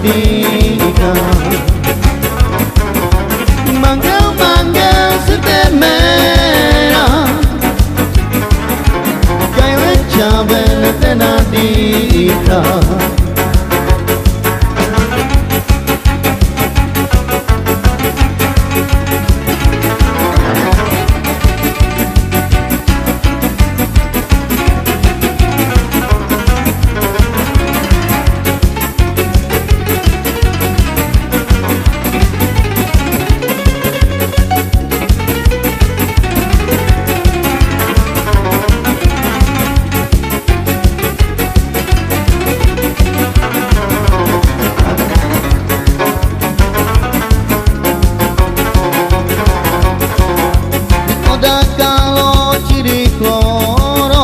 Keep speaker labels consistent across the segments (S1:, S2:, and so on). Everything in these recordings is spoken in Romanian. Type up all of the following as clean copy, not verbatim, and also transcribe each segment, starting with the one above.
S1: tenatica. Manggil-manggil setemera, kaya caben tenatica. Kalau ciri kloro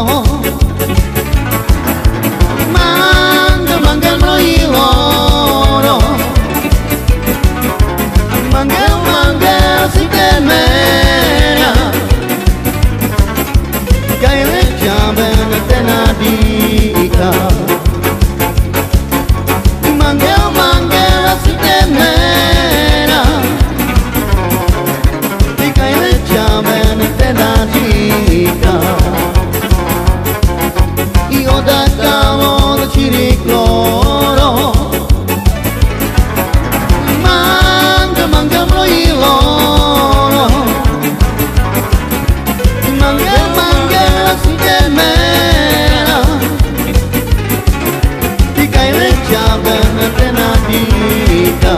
S1: manggil-manggil meloiloro, manggil-manggil si temera, kaya caben tenatica. Manggil-manggil si temera, kaya caben tenatica. Io da cavolo ci ricordo, manca il loro, manca la si temera, ti cai le chiave tenatica.